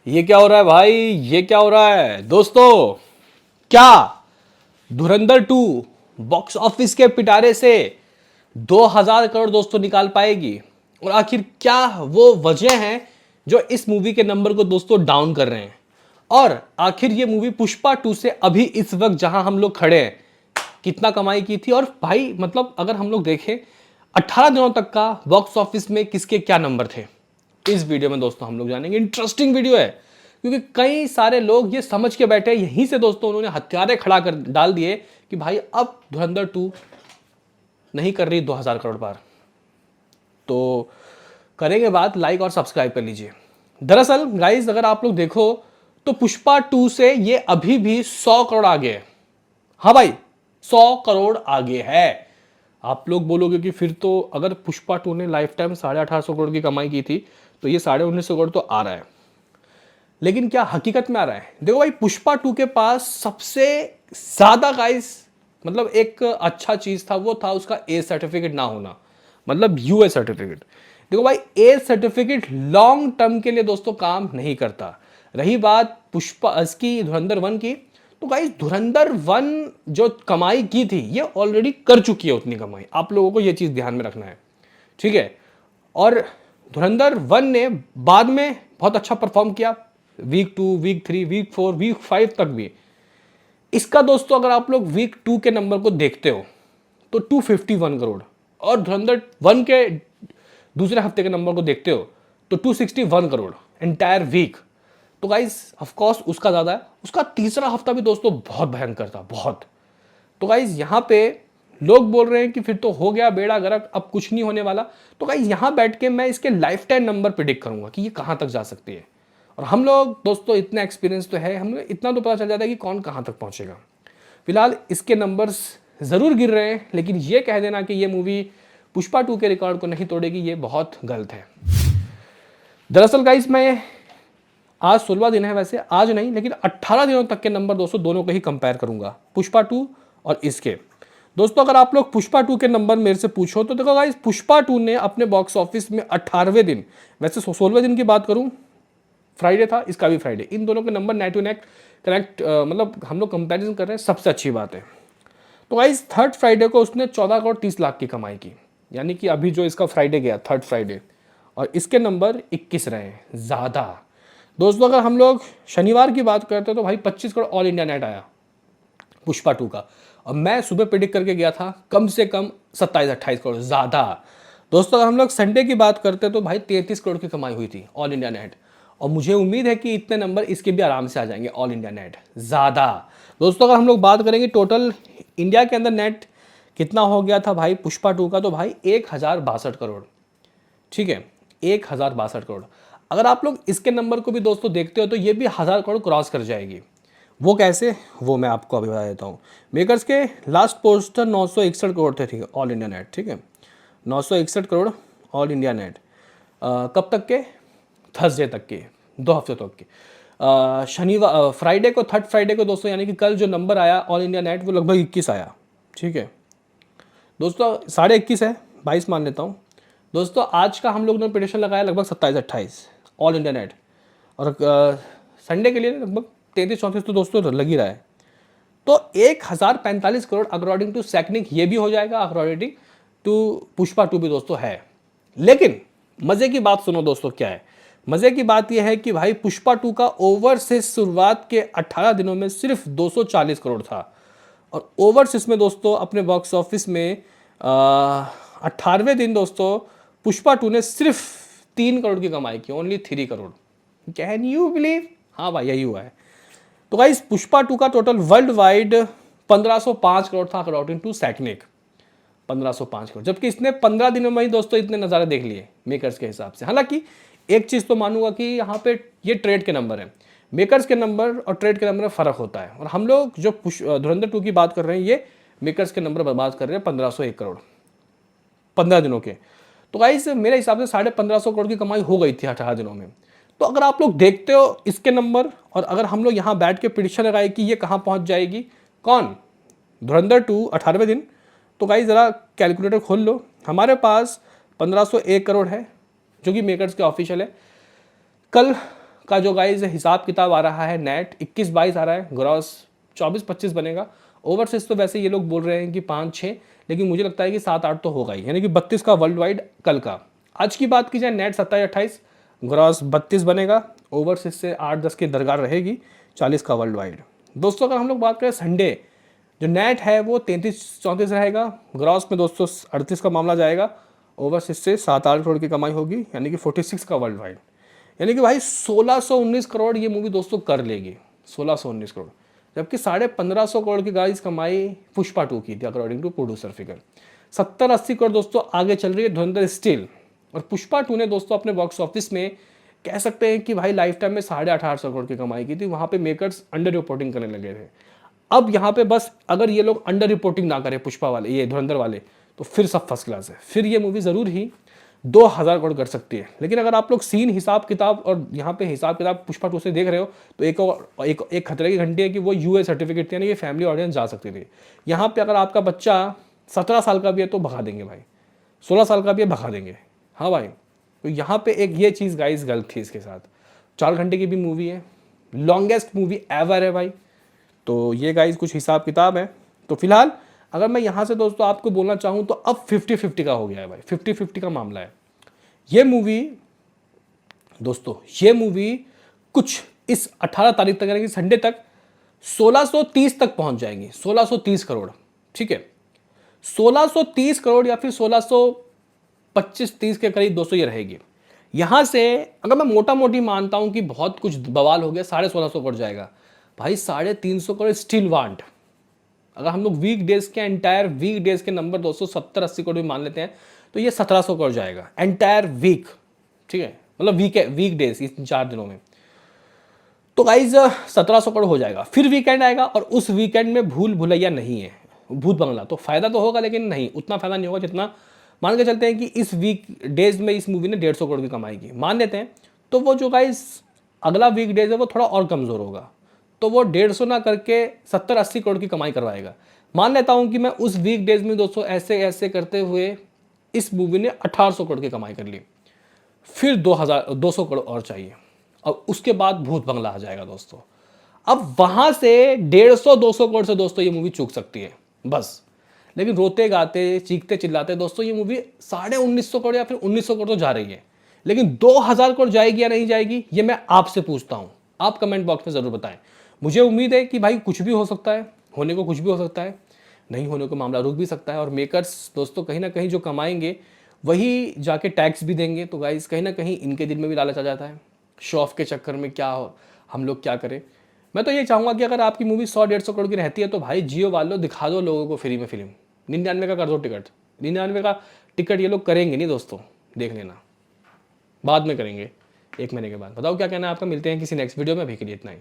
ये क्या हो रहा है भाई? ये क्या हो रहा है दोस्तों? क्या धुरंधर 2 बॉक्स ऑफिस के पिटारे से 2000 करोड़ दोस्तों निकाल पाएगी? और आखिर क्या वो वजह है जो इस मूवी के नंबर को दोस्तों डाउन कर रहे हैं? और आखिर ये मूवी पुष्पा 2 से अभी इस वक्त जहां हम लोग खड़े हैं कितना कमाई की थी? और भाई मतलब अगर हम लोग देखें 18 दिनों तक का बॉक्स ऑफिस में किसके क्या नंबर थे, इस वीडियो में दोस्तों हम लोग जानेंगे। इंटरेस्टिंग वीडियो है क्योंकि कई सारे लोग ये समझ के बैठे, यहीं से दोस्तों उन्होंने हथियारे खड़ा कर डाल दिए कि भाई अब धुरंधर 2 नहीं कर रही 2000 करोड़ पार। तो करेंगे बात, लाइक और सब्सक्राइब कर लीजिए। दरअसल गाइस अगर आप लोग देखो तो पुष्पा 2 से ये अभी भी 100 करोड़ आगे है। हाँ भाई 100 करोड़ आगे है। आप लोग बोलोगे कि फिर तो अगर पुष्पा 2 ने लाइफ टाइम 1850 करोड़ की कमाई की थी तो ये 1950 करोड़ तो आ रहा है, लेकिन क्या हकीकत में आ रहा है? देखो भाई पुष्पा 2 के पास सबसे ज्यादा गाइस मतलब एक अच्छा चीज था, वो था उसका ए सर्टिफिकेट ना होना, मतलब यूएस सर्टिफिकेट। देखो भाई ए सर्टिफिकेट लॉन्ग टर्म के लिए दोस्तों काम नहीं करता। रही बात पुष्पा इसकी धुरंधर 1 की, तो गाइस धुरंधर 1 जो कमाई की थी ये ऑलरेडी कर चुकी है उतनी कमाई। आप लोगों को ये चीज ध्यान में रखना है, ठीक है? और धुरंधर 1 ने बाद में बहुत अच्छा परफॉर्म किया, वीक 2, वीक 3, वीक 4, वीक 5 तक भी। इसका दोस्तों अगर आप लोग वीक 2 के नंबर को देखते हो तो 251 करोड़, और धुरंधर 1 के दूसरे हफ्ते के नंबर को देखते हो तो 261 करोड़ एंटायर वीक। तो गाइस ऑफ कोर्स उसका ज्यादा है। उसका तीसरा हफ्ता भी दोस्तों बहुत भयंकर था, बहुत। तो गाइज यहाँ पे लोग बोल रहे हैं कि फिर तो हो गया बेड़ा गर्क, अब कुछ नहीं होने वाला। तो गाइज यहाँ बैठ के मैं इसके लाइफ टाइम नंबर प्रिडिक्ट करूंगा कि ये कहाँ तक जा सकती है। और हम लोग दोस्तों इतना एक्सपीरियंस तो है, हमें इतना तो पता चल जाता है कि कौन कहाँ तक पहुंचेगा। फिलहाल इसके नंबर्स जरूर गिर रहे हैं, लेकिन ये कह देना कि ये मूवी पुष्पा 2 के रिकॉर्ड को नहीं तोड़ेगी, ये बहुत गलत है। दरअसल गाइज मैं आज 16वां दिन है, वैसे आज नहीं लेकिन 18 दिनों तक के नंबर दोस्तों दोनों को ही कंपेयर करूंगा, पुष्पा 2 और इसके। दोस्तों अगर आप लोग पुष्पा 2 के नंबर मेरे से पूछो तो देखो गाइस पुष्पा 2 ने अपने बॉक्स ऑफिस में 18वें दिन, वैसे 16वें दिन की बात करूं, फ्राइडे था, इसका भी फ्राइडे, इन दोनों के number neck to neck connect, मतलब हम लोग कंपेरिजन कर रहे हैं, सबसे अच्छी बात है। तो गाइस थर्ड फ्राइडे को उसने 14 करोड़ 30 लाख की कमाई की, यानी कि अभी जो इसका फ्राइडे गया थर्ड फ्राइडे, और इसके नंबर 21 रहे हैं ज़्यादा। दोस्तों अगर हम लोग शनिवार की बात करते हैं तो भाई 25 करोड़ ऑल इंडिया नेट आया पुष्पा 2 का, और मैं सुबह प्रिडिक्ट करके गया था कम से कम 27-28 करोड़ ज़्यादा। दोस्तों अगर हम लोग संडे की बात करते हैं तो भाई 33 करोड़ की कमाई हुई थी ऑल इंडिया नेट, और मुझे उम्मीद है कि इतने नंबर इसके भी आराम से आ जाएंगे ऑल इंडिया नेट ज़्यादा। दोस्तों अगर हम लोग बात करेंगे टोटल इंडिया के अंदर नेट कितना हो गया था भाई पुष्पा 2 का, तो भाई 1062 करोड़, ठीक है, 1062 करोड़। अगर आप लोग इसके नंबर को भी दोस्तों देखते हो तो ये भी 1000 करोड़ क्रॉस कर जाएगी। वो कैसे, वो मैं आपको अभी बता देता हूँ। मेकर्स के लास्ट पोस्टर 961 करोड़ थे, ठीक है, ऑल इंडिया नेट, ठीक है, 961 करोड़ ऑल इंडिया नेट। कब तक के? थर्सडे तक के, 2 हफ्ते तक के। शनिवार फ्राइडे को, थर्ड फ्राइडे को दोस्तों, यानी कि कल जो नंबर आया ऑल इंडिया नेट वो लगभग 21 आया, ठीक है दोस्तों, 21.5 है, 22 मान लेता हूँ। दोस्तों आज का हम लोग ने प्रेडिक्शन लगाया लगभग 27-28 ऑल इंडिया नेट, और संडे के लिए लगभग 33-34 तो दोस्तों लग ही रहा है। तो 1045 करोड़ अकॉर्डिंग टू सैकनिक ये भी हो जाएगा, अकॉर्डिंग टू पुष्पा 2 भी दोस्तों है। लेकिन मजे की बात सुनो दोस्तों, क्या है मजे की बात यह है कि भाई पुष्पा 2 का ओवरसीज शुरुआत के 18 दिनों में सिर्फ 240 करोड़ था, और ओवरसीज में दोस्तों अपने बॉक्स ऑफिस में 18वें दिन दोस्तों पुष्पा 2 ने सिर्फ 3 करोड़ की कमाई की, only 3 crore. Can you believe? हाँ भाई यही हुआ है। तो गाइस पुष्पा 2 का टोटल वर्ल्ड वाइड 1505 करोड़ था अकॉर्डिंग टू सैकनिक, 1505 करोड़, जबकि इसने 15 दिनों में ही दोस्तों इतने नज़ारे देख लिए मेकर्स के हिसाब से। हालांकि एक चीज़ तो मानूंगा कि यहाँ पे ये ट्रेड के नंबर है, मेकर्स के नंबर और ट्रेड के नंबर में फ़र्क होता है, और हम लोग जो धुरंधर 2 की बात कर रहे हैं ये मेकर्स के नंबर बर्बाद कर रहे हैं 1501 करोड़ 15 दिनों के। तो गाइस मेरे हिसाब से 1550 करोड़ की कमाई हो गई थी 18 दिनों में। तो अगर आप लोग देखते हो इसके नंबर, और अगर हम लोग यहाँ बैठ के प्रिडिक्शन लगाए कि ये कहाँ पहुँच जाएगी, कौन, धुरंधर 2 18वें दिन, तो गाइस ज़रा कैलकुलेटर खोल लो, हमारे पास 1501 करोड़ है जो कि मेकर्स के ऑफिशियल है। कल का जो गाइज हिसाब किताब आ रहा है, नेट 21-22 आ रहा है, ग्रॉस 24-25 बनेगा। ओवरसीज तो वैसे ये लोग बोल रहे हैं कि 5-6, लेकिन मुझे लगता है कि 7-8 तो होगा ही, यानी कि 32 का वर्ल्ड वाइड कल का। आज की बात की जाए, नेट 27-28, ग्रॉस 32 बनेगा, ओवरसीज से 8-10 की दरगार रहेगी, 40 का वर्ल्ड वाइड। दोस्तों अगर हम लोग बात करें संडे, जो नेट है वो 33-34 रहेगा, ग्रॉस में दोस्तों 38 का मामला जाएगा, ओवरसीज से 7-8 करोड़ की कमाई होगी, यानी कि 46 का वर्ल्ड वाइड। यानी कि भाई 1619 करोड़ ये मूवी दोस्तों कर लेगी, 1619 करोड़। जबकि 1550 करोड़ की गाइस कमाई पुष्पा 2 की थी according to producer figure. 70-80 crore दोस्तों आगे चल रही है धुरंधर स्टिल। और पुष्पा 2 ने दोस्तों अपने बॉक्स ऑफिस में कह सकते हैं कि भाई लाइफ टाइम में 1850 करोड़ की कमाई की थी। वहां पे मेकर्स अंडर रिपोर्टिंग करने लगे थे। अब यहाँ पे बस अगर ये लोग अंडर रिपोर्टिंग ना करें पुष्पा वाले, ये धुरंधर वाले, तो फिर सब फर्स्ट क्लास है, फिर ये मूवी जरूर ही 2000 करोड़ कर सकती है। लेकिन अगर आप लोग सीन हिसाब किताब और यहाँ पे हिसाब किताब पुष्पा 2 से देख रहे हो, तो एक खतरे की घंटी है कि वो यूए सर्टिफिकेट थी, यानी कि फैमिली ऑडियंस जा सकती थी। यहाँ पे अगर आपका बच्चा 17 साल का भी है तो भगा देंगे भाई, 16 साल का भी है भगा देंगे। हाँ भाई, तो यहाँ पे एक ये चीज़ गाइस गलत थी इसके साथ। 4 घंटे की भी मूवी है, लॉन्गेस्ट मूवी एवर है भाई। तो ये गाइस कुछ हिसाब किताब है। तो फिलहाल अगर मैं यहाँ से दोस्तों आपको बोलना चाहूँ तो अब 50-50 का हो गया है भाई, 50-50 का मामला है। ये मूवी दोस्तों, ये मूवी कुछ इस 18 तारीख तक, यानी कि संडे तक 1630 तक पहुंच जाएंगी, 1630 करोड़। ठीक है, 1630 करोड़ या फिर 1625-30 के करीब दोस्तों ये रहेगी। यहां से अगर मैं मोटा मोटी मानता हूं कि बहुत कुछ बवाल हो गया, 1650 करोड़ जाएगा भाई, 350 करोड़ स्टिल वांट। अगर हम लोग वीक डेज के एंटायर वीक डेज के नंबर दोस्तों 70-80 करोड़ भी मान लेते हैं, तो ये 1700 करोड़ जाएगा एंटायर वीक। ठीक है, मतलब वीक डेज इस 4 दिनों में। तो गाइज 1700 करोड़ हो जाएगा। फिर वीकेंड आएगा और उस वीकेंड में भूल भुलैया नहीं है, भूत बंगला। तो फायदा तो होगा, लेकिन नहीं उतना फायदा नहीं होगा जितना मान के चलते हैं कि इस वीक डेज में इस मूवी ने 150 करोड़ की कमाई की, मान लेते हैं। तो वो जो गाइज अगला वीक डेज है वो थोड़ा और कमज़ोर होगा, तो वो 150 ना करके 70-80 करोड़ की कमाई करवाएगा। मान लेता हूं कि मैं उस वीक डेज में दोस्तों ऐसे ऐसे करते हुए इस मूवी ने 1800 करोड़ की कमाई कर ली। फिर 200 करोड़ और चाहिए, और उसके बाद भूत बंगला आ जाएगा दोस्तों। अब वहां से 150-200 करोड़ से दोस्तों ये मूवी चूक सकती है बस। लेकिन रोते गाते चीखते चिल्लाते दोस्तों ये मूवी 1950 करोड़ या फिर 1900 करोड़ तो जा रही है। लेकिन 2000 करोड़ जाएगी या नहीं जाएगी, ये मैं आपसे पूछता हूं। आप कमेंट बॉक्स में जरूर बताएं। मुझे उम्मीद है कि भाई कुछ भी हो सकता है, होने को कुछ भी हो सकता है, नहीं होने को मामला रुक भी सकता है। और मेकर्स दोस्तों कहीं ना कहीं जो कमाएंगे वही जाके टैक्स भी देंगे। तो गाइस कहीं ना कहीं इनके दिल में भी लालच आ जाता है, शो ऑफ के चक्कर में क्या हो, हम लोग क्या करें। मैं तो ये चाहूँगा कि अगर आपकी मूवी 100-150 करोड़ की रहती है तो भाई जियो वालों दिखा दो लोगों को फ्री में फिल्म। 99 का कर दो टिकट, 99 का टिकट ये लोग करेंगे नहीं दोस्तों, देख लेना, बाद में करेंगे 1 महीने के बाद। बताओ क्या कहना है आपका। मिलते हैं किसी नेक्स्ट वीडियो में, अभी के लिए इतना ही।